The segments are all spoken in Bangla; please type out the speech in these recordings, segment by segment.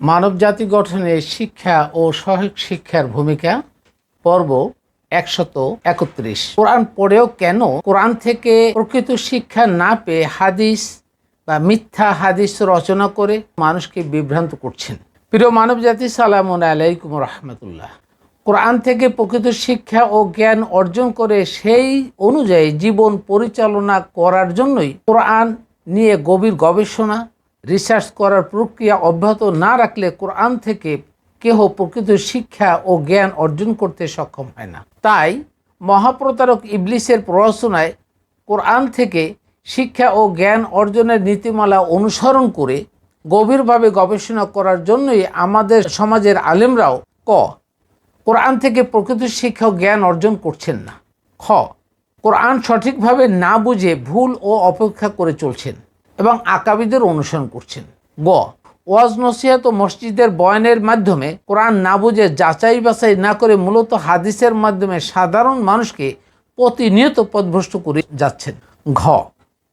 মানবজাতি গঠনে শিক্ষা ও সহায়ক শিক্ষার ভূমিকা পর্ব 131। কোরআন পড়েও কেন কোরআন থেকে প্রকৃত শিক্ষা না পেয়ে হাদিস বা মিথ্যা হাদিস রচনা করে মানুষকে বিভ্রান্ত করছেন। প্রিয় মানবজাতি, সালামুন আলাইকুম রহমতুল্লাহ। কোরআন থেকে প্রকৃত শিক্ষা ও জ্ঞান অর্জন করে সেই অনুযায়ী জীবন পরিচালনা করার জন্যই কোরআন নিয়ে গভীর গবেষণা রিসার্চ করার প্রক্রিয়া অব্যাহত না রাখলে কোরআন থেকে কেহ প্রকৃত শিক্ষা ও জ্ঞান অর্জন করতে সক্ষম হয় না। তাই মহাপ্রতারক ইবলিসের প্ররোচনায় কোরআন থেকে শিক্ষা ও জ্ঞান অর্জনের নীতিমালা অনুসরণ করে গভীরভাবে গবেষণা করার জন্যই আমাদের সমাজের আলেমরাও কোরআন থেকে প্রকৃত শিক্ষা ও জ্ঞান অর্জন করছেন না। কোরআন সঠিকভাবে না বুঝে ভুল ও অপেক্ষা করে চলছেন এবং আকাবিদের অনুসরণ করছেন। ওয়াজ নসিহত ও মসজিদের বয়ানের মাধ্যমে কোরআন না বুঝে যাচাই বাছাই না করে মূলত হাদিসের মাধ্যমে সাধারণ মানুষকে প্রতিনিয়ত পথভ্রষ্ট করে যাচ্ছেন।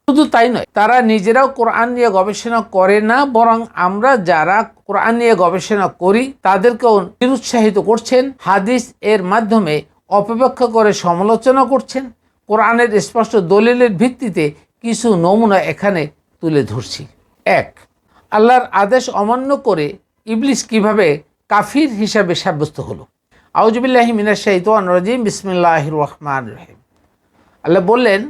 শুধু তাই নয়, তারা নিজেরাও কোরআন নিয়ে গবেষণা করে না, বরং আমরা যারা কোরআন নিয়ে গবেষণা করি তাদেরকেও নিরুৎসাহিত করছেন। হাদিস এর মাধ্যমে অপব্যাখ্যা করে সমালোচনা করছেন। কোরআনের স্পষ্ট দলিলের ভিত্তিতে কিছু নমুনা এখানে তুলে ধরছি। 1. আল্লাহর আদেশ অমান্য করে ইবলিস কিভাবে কাফির হিসাবে সাব্যস্ত হলো। আউযু বিল্লাহি মিনাশ শাইতানির রাজিম। বিসমিল্লাহির রহমানির রহিম। আল্লাহ বললেন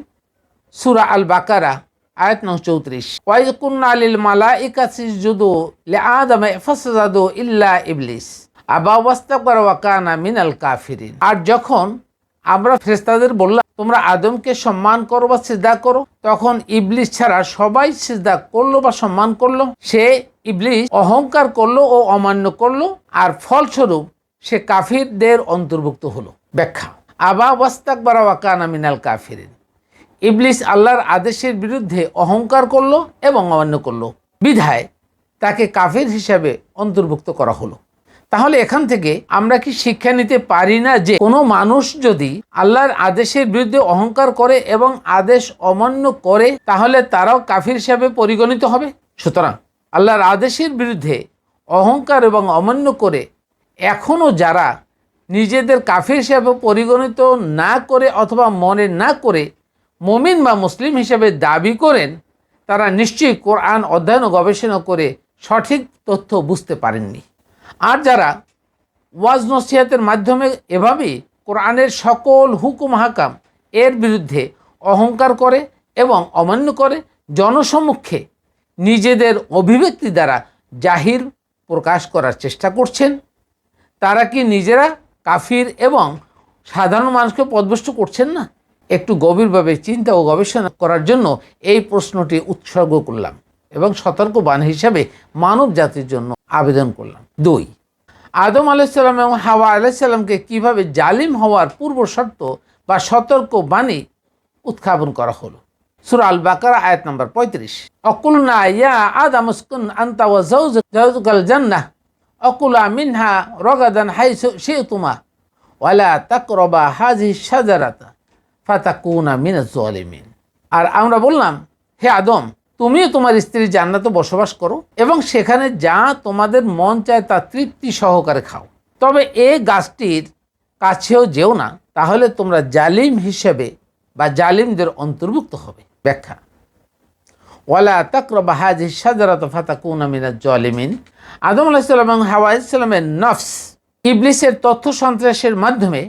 সূরা আল বাকারা আয়াত নং 34, ওয়াইয কুন্না লিল মালাইকাতি ইসজুদু লিআদম ফাসাজাদু ইল্লা ইবলিস আবা ওয়াস্তাকবারা ওয়া কানা মিনাল কাফিরিন। আর যখন আমরা ফেরেশতাদের বললাম তোমরা আদমকে সম্মান করো বা সিজদা করো, তখন ইবলিস ছাড়া সবাই সিজদা করলো বা সম্মান করলো। সে ইবলিস অহংকার করলো ও অমান্য করলো, আর ফলস্বরূপ সে কাফিরদের অন্তর্ভুক্ত হলো। ব্যাখ্যা: আবা ওয়াস্তাকবারা ওয়া কানা মিনাল কাফিরিন। ইবলিস আল্লাহর আদেশের বিরুদ্ধে অহংকার করলো এবং অমান্য করলো, বিধায় তাকে কাফির হিসাবে অন্তর্ভুক্ত করা হলো। তাহলে এখান থেকে আমরা কি শিক্ষা নিতে পারি না যে কোনো মানুষ যদি আল্লাহর আদেশের বিরুদ্ধে অহংকার করে এবং আদেশ অমান্য করে তাহলে তারাও কাফির হিসাবে পরিগণিত হবে? সুতরাং আল্লাহর আদেশের বিরুদ্ধে অহংকার এবং অমান্য করে এখনও যারা নিজেদের কাফির হিসাবে পরিগণিত না করে অথবা মনে না করে মুমিন বা মুসলিম হিসাবে দাবি করেন, তারা নিশ্চয়ই কোরআন অধ্যয়ন ও গবেষণা করে সঠিক তথ্য বুঝতে পারেননি। আর যারা ওয়াজ নসিহতের মাধ্যমে এভাবেই কোরআনের সকল হুকুম হাকাম এর বিরুদ্ধে অহংকার করে এবং অমান্য করে জনসম্মুখে নিজেদের অভিব্যক্তি দ্বারা জাহির প্রকাশ করার চেষ্টা করছেন, তারা কি নিজেরা কাফির এবং সাধারণ মানুষকে পথভ্রষ্ট করছেন না? একটু গভীরভাবে চিন্তা ও গবেষণা করার জন্য এই প্রশ্নটি উৎসর্গ করলাম এবং সতর্কবাণী হিসাবে মানব জাতির জন্য আবেদন করলাম। 2. আদম আলাইহিসসালাম এবং হাওয়া আলাইহিসসালামকে কিভাবে জালিম হওয়ার পূর্ব শর্ত বা সতর্কবাণী উত্থাপন করা হলো। সূরা আল বাকারা আয়াত নম্বর 35, অকুলনা ইয়া আদম উসকুন আনতা ওয়া যাওজুকাল জান্নাহ অকুলা মিনহা রাগাদান হাইসু শি'তুমা ওয়ালা তাকরাবা হাযিহি শাজারাতা ফাতাকুনা মিনাজ জালিমিন। আর আমরা বললাম, হে আদম, তুমিও তোমার স্ত্রী জান্নাতে বসবাস করো এবং সেখানে যা তোমাদের মন চায় তা তৃপ্তি সহকারে খাও, তবে এই গাছটির কাছেও যেও না, তাহলে তোমরা জালিম হিসেবে বা জালিমদের অন্তর্ভুক্ত হবে। ব্যাখ্যা: ওয়ালা তাকরাবা হাযিহি শাজারাতা ফাতাকুনা মিনাজ জালিমিন। আদম আলাইহিস সালাম এবং হাওয়া আলাইহিস সালামের নফস ইবলিসের তথ্য সন্ত্রাসের মাধ্যমে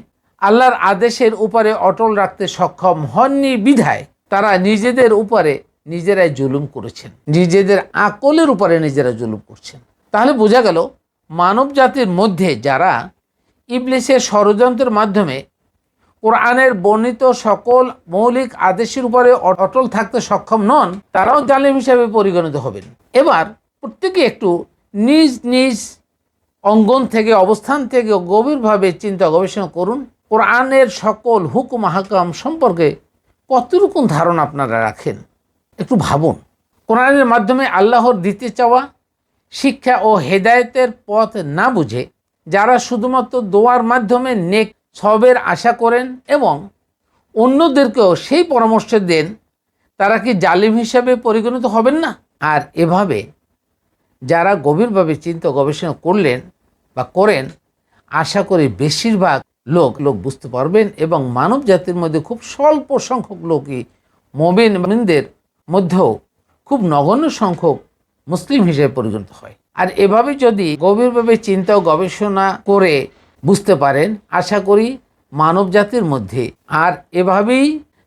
আল্লাহর আদেশের উপরে অটল রাখতে সক্ষম হননি, বিধায় তারা নিজেদের উপরে নিজেরাই জুলুম করেছেন, নিজেদের আকলের উপরে নিজেরা জুলুম করছেন। তাহলে বোঝা গেল মানব জাতির মধ্যে যারা ইবলিসের ষড়যন্ত্রের মাধ্যমে কোরআনের বর্ণিত সকল মৌলিক আদেশের উপরে অটল থাকতে সক্ষম নন, তারাও জালিম হিসাবে পরিগণিত হবেন। এবার প্রত্যেকে একটু নিজ নিজ অঙ্গন থেকে অবস্থান থেকে গভীরভাবে চিন্তা গবেষণা করুন। কোরআনের সকল হুকুম হাকাম সম্পর্কে কতটুকু ধারণা আপনারা রাখেন? একটু ভাবুন। কোরআনের মাধ্যমে আল্লাহর দিতে চাওয়া শিক্ষা ও হেদায়েতের পথ না বুঝে যারা শুধুমাত্র দোয়ার মাধ্যমে নেক সবের আশা করেন এবং অন্যদেরকেও সেই পরামর্শ দেন, তারা কি জালিম হিসাবে পরিগণিত হবেন না? আর এভাবে যারা গভীরভাবে চিন্তা গবেষণা করলেন বা করেন, আশা করি বেশিরভাগ লোক বুঝতে পারবেন এবং মানব জাতির মধ্যে খুব স্বল্প সংখ্যক লোকই মুমিনদের মধ্যেও খুব নগণ্য সংখ্যক মুসলিম হিসেবে পরিগণিত হয়। আর এভাবে যদি গভীরভাবে চিন্তা ও গবেষণা করে বুঝতে পারেন, আশা করি মানব জাতির মধ্যে, আর এভাবেই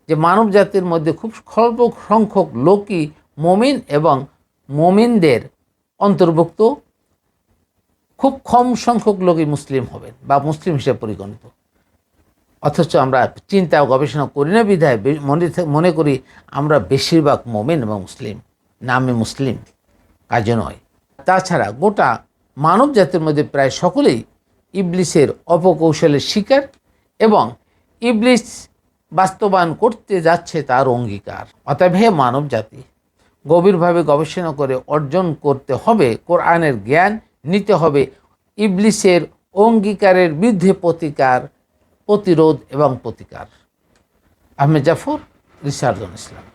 যে মানব জাতির মধ্যে খুব স্বল্প সংখ্যক লোকই মুমিন এবং মুমিনদের অন্তর্ভুক্ত, খুব কম সংখ্যক লোকই মুসলিম হবেন বা মুসলিম হিসেবে পরিগণিত। অথচ আমরা চিন্তা ও গবেষণা করি না বিধায় মনে করি আমরা বেশিরভাগ মুমিন এবং মুসলিম, নামে মুসলিম, কাজে নয়। তাছাড়া গোটা মানব জাতির মধ্যে প্রায় সকলেই ইবলিসের অপকৌশলের শিকার এবং ইবলিস বাস্তবায়ন করতে যাচ্ছে তার অঙ্গীকার। অতএব হে মানব জাতি, গভীরভাবে গবেষণা করে অর্জন করতে হবে কোরআনের জ্ঞান, নিতে হবে ইবলিসের অঙ্গীকারের বিরুদ্ধে প্রতিরোধ এবং প্রতিকার। Ahmed Jafar, research on Islam.